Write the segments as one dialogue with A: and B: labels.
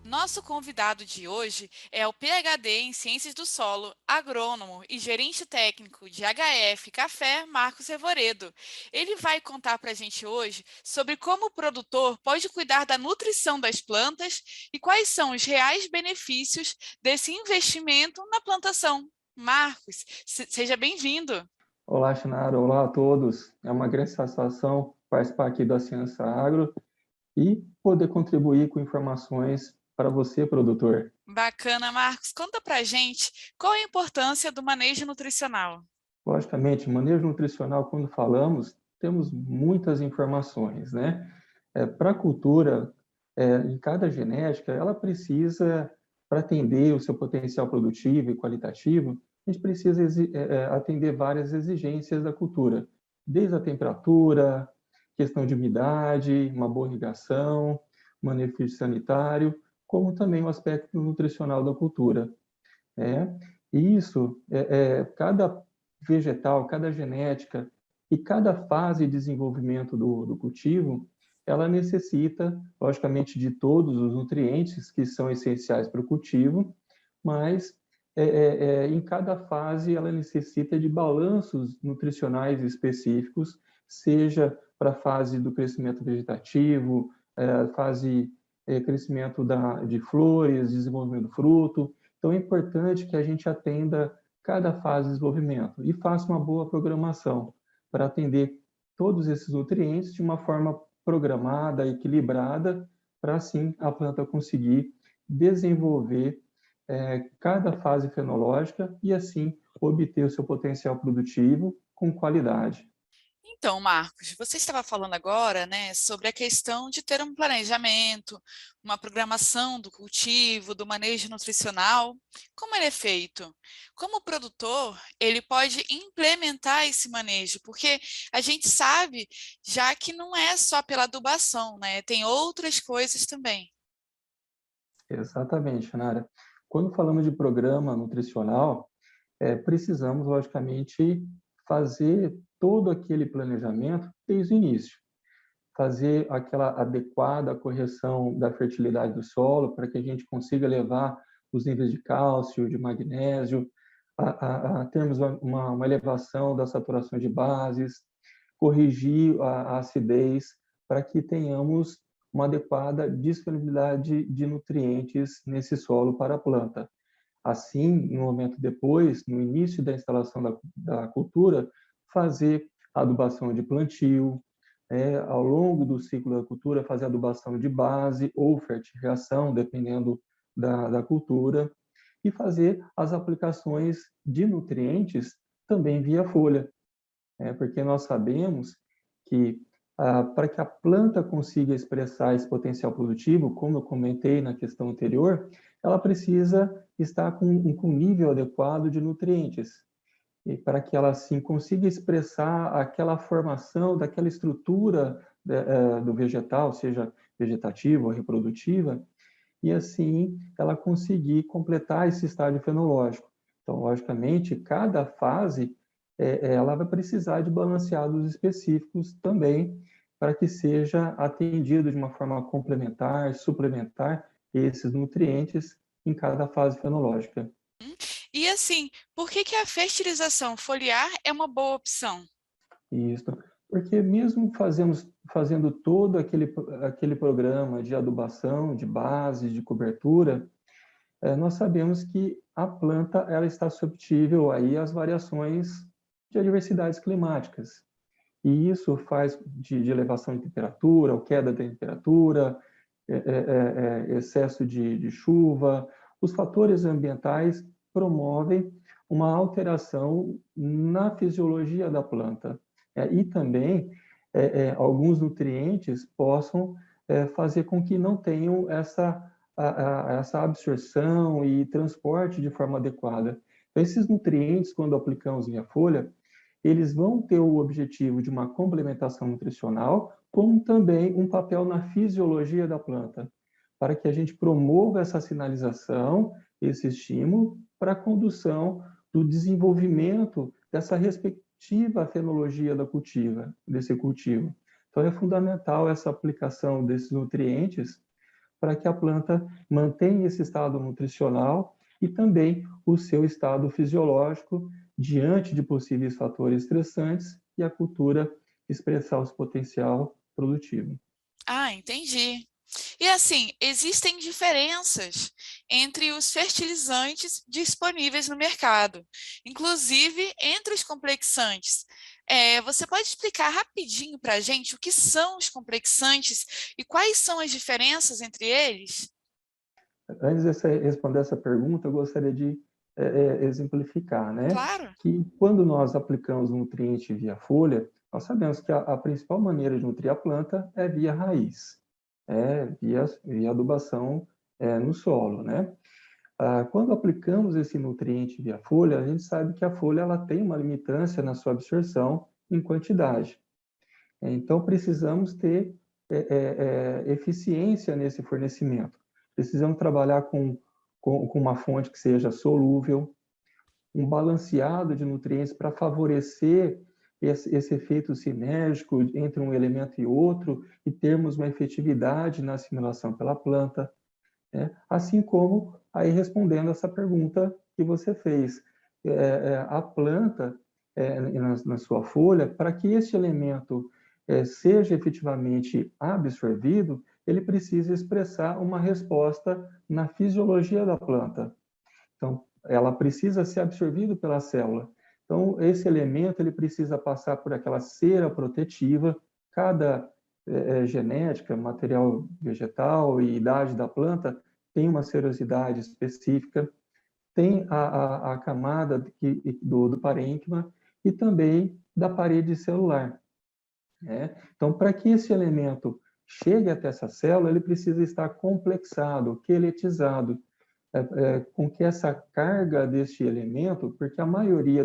A: Nosso convidado de hoje é o PhD em Ciências do Solo, agrônomo e gerente técnico de HF Café, Marcos Revoredo. Ele vai contar para a gente hoje sobre como o produtor pode cuidar da nutrição das plantas e quais são os reais benefícios desse investimento na plantação. Marcos, seja bem-vindo.
B: Olá, Chinara. Olá a todos. É uma grande satisfação participar aqui da Ciência Agro e poder contribuir com informações para você, produtor.
A: Bacana, Marcos. Conta para a gente qual a importância do manejo nutricional.
B: Logicamente, manejo nutricional, quando falamos, temos muitas informações, né? Para a cultura, em cada genética, ela precisa, para atender o seu potencial produtivo e qualitativo, a gente precisa atender várias exigências da cultura, desde a temperatura, questão de umidade, uma boa irrigação, manejo sanitário, como também o aspecto nutricional da cultura. É, e isso, cada vegetal, cada genética e cada fase de desenvolvimento do cultivo, ela necessita, logicamente, de todos os nutrientes que são essenciais para o cultivo, mas em cada fase ela necessita de balanços nutricionais específicos, seja para a fase do crescimento vegetativo, fase crescimento de flores, desenvolvimento do fruto. Então, é importante que a gente atenda cada fase de desenvolvimento e faça uma boa programação para atender todos esses nutrientes de uma forma programada, equilibrada, para assim a planta conseguir desenvolver cada fase fenológica e assim obter o seu potencial produtivo com qualidade.
A: Então, Marcos, você estava falando agora, né, sobre a questão de ter um planejamento, uma programação do cultivo, do manejo nutricional. Como ele é feito? Como produtor, ele pode implementar esse manejo, porque a gente sabe já que não é só pela adubação, né, tem outras coisas também.
B: Exatamente, Nara. Quando falamos de programa nutricional, precisamos, logicamente, fazer todo aquele planejamento desde o início. Fazer aquela adequada correção da fertilidade do solo para que a gente consiga levar os níveis de cálcio, de magnésio, a termos uma elevação da saturação de bases, corrigir a acidez para que tenhamos uma adequada disponibilidade de nutrientes nesse solo para a planta. Assim, no momento depois, no início da instalação da cultura, fazer adubação de plantio, ao longo do ciclo da cultura, fazer adubação de base ou fertirrigação, dependendo da cultura, e fazer as aplicações de nutrientes também via folha, porque nós sabemos que para que a planta consiga expressar esse potencial produtivo, como eu comentei na questão anterior, ela precisa estar com um nível adequado de nutrientes, e para que ela assim consiga expressar aquela formação daquela estrutura do vegetal, seja vegetativa ou reprodutiva, e assim ela conseguir completar esse estágio fenológico. Então, logicamente, cada fase ela vai precisar de balanceados específicos também para que seja atendido de uma forma complementar, suplementar esses nutrientes em cada fase fenológica.
A: E assim, por que que a fertilização foliar é uma boa opção?
B: Isso, porque mesmo fazendo todo aquele programa de adubação, de base, de cobertura, nós sabemos que a planta ela está suscetível aí às variações de adversidades climáticas. E isso faz de elevação de temperatura, ou queda da temperatura, excesso de chuva. Os fatores ambientais promovem uma alteração na fisiologia da planta. E também alguns nutrientes possam fazer com que não tenham essa absorção e transporte de forma adequada. Então, esses nutrientes, quando aplicamos via folha, eles vão ter o objetivo de uma complementação nutricional, como também um papel na fisiologia da planta, para que a gente promova essa sinalização, esse estímulo, para a condução do desenvolvimento dessa respectiva fenologia desse cultivo. Então, é fundamental essa aplicação desses nutrientes para que a planta mantenha esse estado nutricional e também o seu estado fisiológico diante de possíveis fatores estressantes e a cultura expressar o seu potencial produtivo.
A: Ah, entendi. E assim, existem diferenças entre os fertilizantes disponíveis no mercado, inclusive entre os complexantes. Você pode explicar rapidinho para a gente o que são os complexantes e quais são as diferenças entre eles?
B: Antes de você responder essa pergunta, eu gostaria de exemplificar, né?
A: Claro.
B: Que quando nós aplicamos nutriente via folha, nós sabemos que a principal maneira de nutrir a planta é via raiz, via adubação no solo, né? Quando aplicamos esse nutriente via folha, a gente sabe que a folha ela tem uma limitância na sua absorção em quantidade. Então, precisamos ter eficiência nesse fornecimento. Precisamos trabalhar com uma fonte que seja solúvel, um balanceado de nutrientes para favorecer esse efeito sinérgico entre um elemento e outro e termos uma efetividade na assimilação pela planta, né? Assim como, aí respondendo essa pergunta que você fez, a planta, na sua folha, para que este elemento seja efetivamente absorvido, ele precisa expressar uma resposta na fisiologia da planta. Então, ela precisa ser absorvida pela célula. Então, esse elemento ele precisa passar por aquela cera protetiva. Cada genética, material vegetal e idade da planta tem uma serosidade específica, tem a camada do parênquima e também da parede celular, né? Então, para que esse elemento chegue até essa célula, ele precisa estar complexado, queletizado, com que essa carga deste elemento, porque a maioria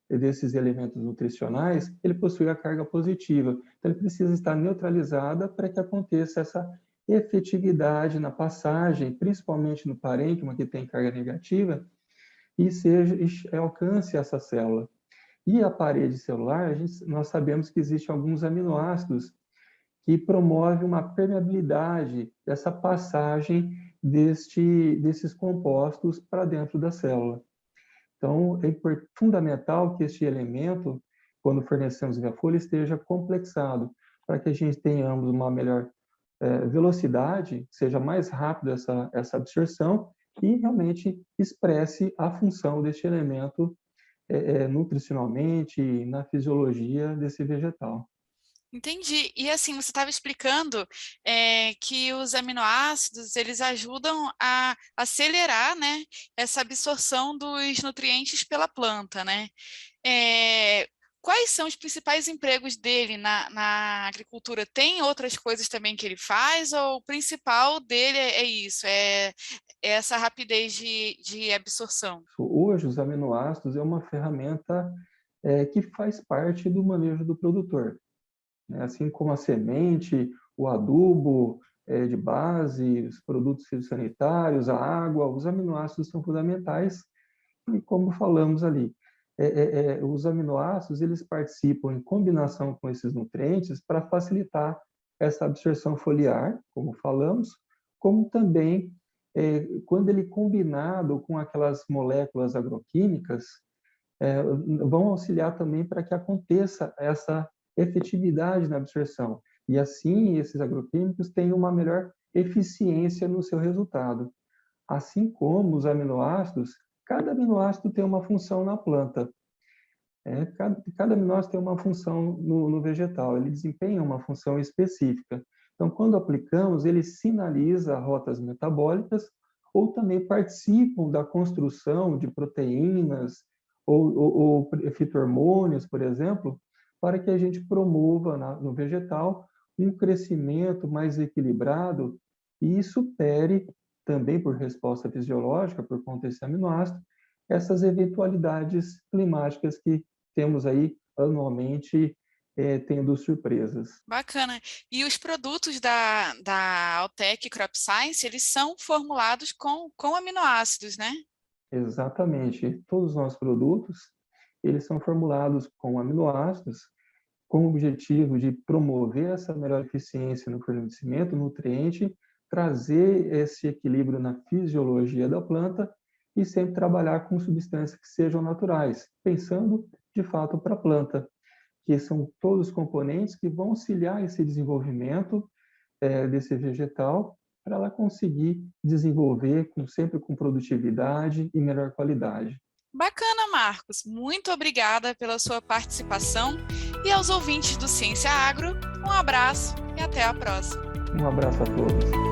B: desses elementos nutricionais, ele possui a carga positiva. Então, ele precisa estar neutralizada para que aconteça essa efetividade na passagem, principalmente no parênquima, que tem carga negativa, e alcance essa célula. E a parede celular, nós sabemos que existem alguns aminoácidos que promove uma permeabilidade dessa passagem desses compostos para dentro da célula. Então, é fundamental que este elemento, quando fornecemos via folha, esteja complexado, para que a gente tenhamos uma melhor velocidade, seja mais rápido essa absorção e realmente expresse a função deste elemento nutricionalmente e na fisiologia desse vegetal.
A: Entendi. E assim, você estava explicando que os aminoácidos eles ajudam a acelerar, né, essa absorção dos nutrientes pela planta, né? Eh, Quais são os principais empregos dele na agricultura? Tem outras coisas também que ele faz, ou o principal dele é isso, é essa rapidez de absorção?
B: Hoje, os aminoácidos é uma ferramenta que faz parte do manejo do produtor, né? Assim como a semente, o adubo de base, os produtos fitossanitários, a água, os aminoácidos são fundamentais e como falamos ali, os aminoácidos eles participam em combinação com esses nutrientes para facilitar essa absorção foliar, como falamos, como também quando ele combinado com aquelas moléculas agroquímicas, vão auxiliar também para que aconteça essa efetividade na absorção. E assim, esses agroquímicos têm uma melhor eficiência no seu resultado. Assim como os aminoácidos, cada aminoácido tem uma função na planta. Cada aminoácido tem uma função no vegetal, ele desempenha uma função específica. Então, quando aplicamos, ele sinaliza rotas metabólicas ou também participam da construção de proteínas ou fito-hormônios, por exemplo, para que a gente promova no vegetal um crescimento mais equilibrado e supere, também por resposta fisiológica, por conta desse aminoácido, essas eventualidades climáticas que temos aí anualmente tendo surpresas.
A: Bacana. E os produtos da Altec Crop Science, eles são formulados com aminoácidos, né?
B: Exatamente. Todos os nossos produtos, eles são formulados com aminoácidos, com o objetivo de promover essa melhor eficiência no fornecimento nutriente, trazer esse equilíbrio na fisiologia da planta e sempre trabalhar com substâncias que sejam naturais, pensando de fato para a planta, que são todos os componentes que vão auxiliar esse desenvolvimento desse vegetal para ela conseguir desenvolver sempre com produtividade e melhor qualidade.
A: Bacana, Marcos. Muito obrigada pela sua participação e aos ouvintes do Ciência Agro, um abraço e até a próxima.
B: Um abraço a todos.